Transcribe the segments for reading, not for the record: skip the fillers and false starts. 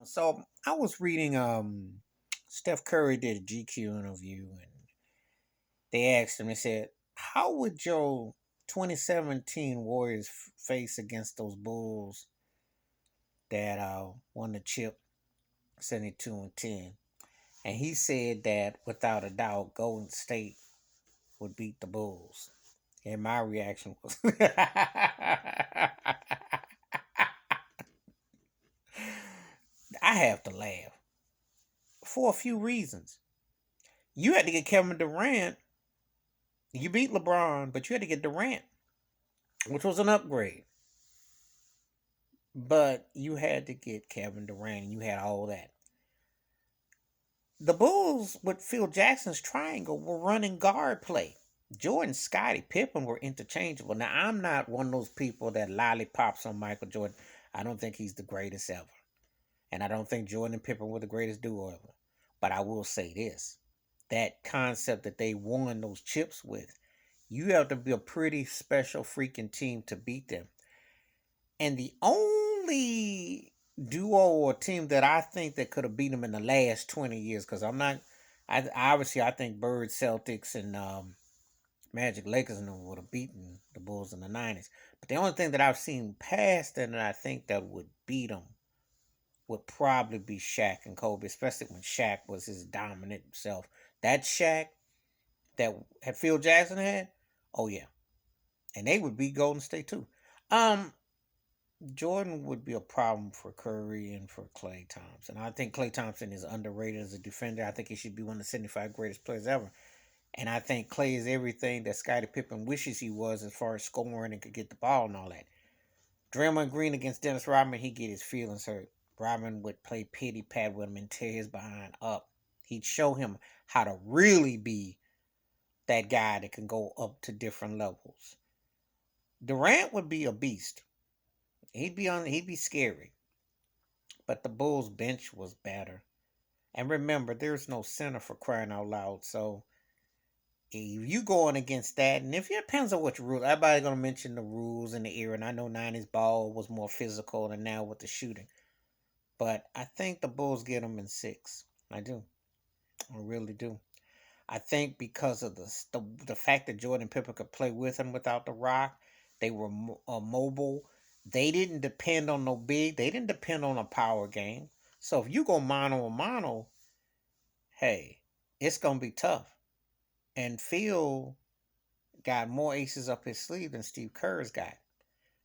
So I was reading Steph Curry did a GQ interview and they asked him, they said, how would your 2017 Warriors face against those Bulls that won the chip 72-10? And he said that without a doubt Golden State would beat the Bulls. And my reaction was I have to laugh for a few reasons. You had to get Kevin Durant. You beat LeBron, but you had to get Durant, which was an upgrade. But you had to get Kevin Durant, and you had all that. The Bulls with Phil Jackson's triangle were running guard play. Jordan, Scottie Pippen were interchangeable. Now, I'm not one of those people that lollipops on Michael Jordan. I don't think he's the greatest ever. And I don't think Jordan and Pippen were the greatest duo ever. But I will say this, that concept that they won those chips with, you have to be a pretty special freaking team to beat them. And the only duo or team that I think that could have beat them in the last 20 years, because I think Bird Celtics and Magic Lakers and them would have beaten the Bulls in the 90s. But the only thing that I've seen past that, and I think that would beat them would probably be Shaq and Kobe, especially when Shaq was his dominant self. That Shaq that had Phil Jackson had, oh yeah, and they would beat Golden State too. Um, Jordan would be a problem for Curry and for Klay Thompson. I think Klay Thompson is underrated as a defender. I think he should be one of the 75 greatest players ever. And I think Klay is everything that Scottie Pippen wishes he was as far as scoring and could get the ball and all that. Draymond Green against Dennis Rodman, he'd get his feelings hurt. Rodman would play pity pat with him and tear his behind up. He'd show him how to really be that guy that can go up to different levels. Durant would be a beast. He'd be scary. But the Bulls bench was better. And remember, there's no center for crying out loud. So if you going against that, and if it depends on what rules, everybody's gonna mention the rules in the era. And I know '90s ball was more physical than now with the shooting. But I think the Bulls get them in six. I do. I really do. I think because of the fact that Jordan Pippen could play with and without the rock, they were mobile. They didn't depend on no big. They didn't depend on a power game. So if you go mano a mano, hey, it's gonna be tough. And Phil got more aces up his sleeve than Steve Kerr's got.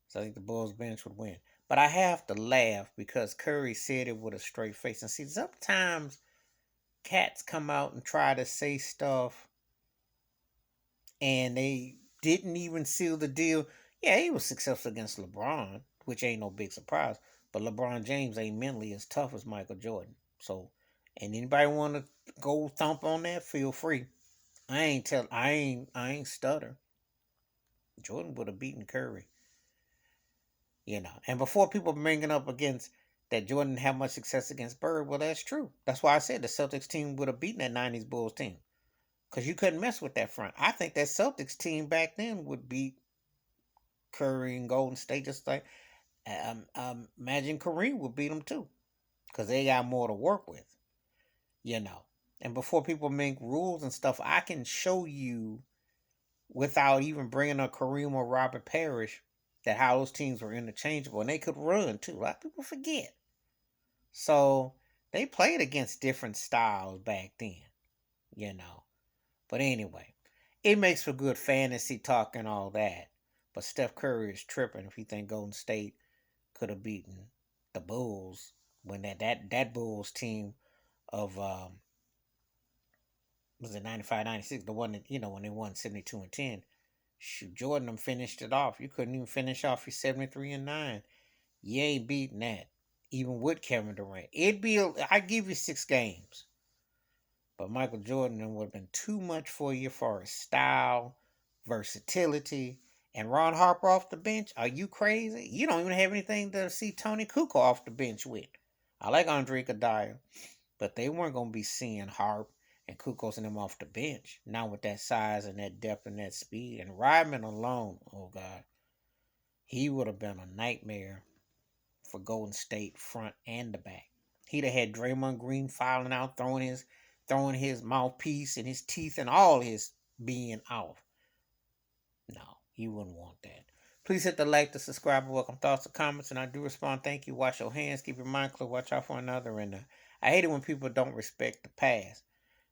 So I think the Bulls bench would win. But I have to laugh because Curry said it with a straight face. And see, sometimes cats come out and try to say stuff and they didn't even seal the deal. Yeah, he was successful against LeBron, which ain't no big surprise. But LeBron James ain't mentally as tough as Michael Jordan. So, and anybody want to go thump on that? Feel free. I ain't stutter. Jordan would have beaten Curry, And before people bringing up against that Jordan didn't have much success against Bird, well, that's true. That's why I said the Celtics team would have beaten that '90s Bulls team because you couldn't mess with that front. I think that Celtics team back then would beat Curry and Golden State just like imagine Kareem would beat them too because they got more to work with, you know. And before people make rules and stuff, I can show you without even bringing up Kareem or Robert Parrish that how those teams were interchangeable and they could run too. A lot of people forget. So they played against different styles back then, you know. But anyway, it makes for good fantasy talk and all that. But Steph Curry is tripping if he think Golden State could have beaten the Bulls when that Bulls team of was it 95, 96, the one that when they won 72-10. Shoot, Jordan them finished it off. You couldn't even finish off your 73-9. You ain't beating that. Even with Kevin Durant. I give you 6 games. But Michael Jordan would have been too much for you for his style, versatility, and Ron Harper off the bench. Are you crazy? You don't even have anything to see Tony Kukoc off the bench with. I like Andre Iguodala, but they weren't going to be seeing Harp and Kukoc and them off the bench. Not with that size and that depth and that speed. And Rodman alone, oh God, he would have been a nightmare for Golden State front and the back. He'd have had Draymond Green filing out, throwing his mouthpiece and his teeth and all his being off. No, you wouldn't want that. Please hit the like, the subscribe, welcome thoughts, or comments, and I do respond. Thank you. Wash your hands, keep your mind clear, watch out for another. And I hate it when people don't respect the past.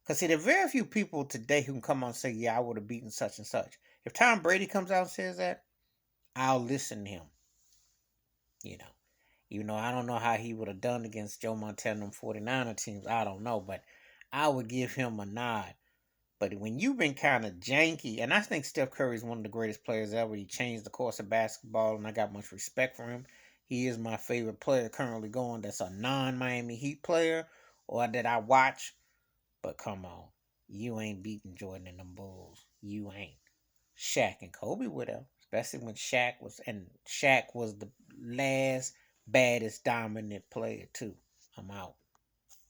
Because, see, there are very few people today who can come on and say, yeah, I would have beaten such and such. If Tom Brady comes out and says that, I'll listen to him. You know. Even though I don't know how he would have done against Joe Montana and 49er teams. I don't know. But I would give him a nod. But when you've been kind of janky, and I think Steph Curry is one of the greatest players ever. He changed the course of basketball, and I got much respect for him. He is my favorite player currently going that's a non-Miami Heat player or that I watch. But come on, you ain't beating Jordan and them Bulls. You ain't. Shaq and Kobe would have, especially when Shaq was the last baddest dominant player too. I'm out.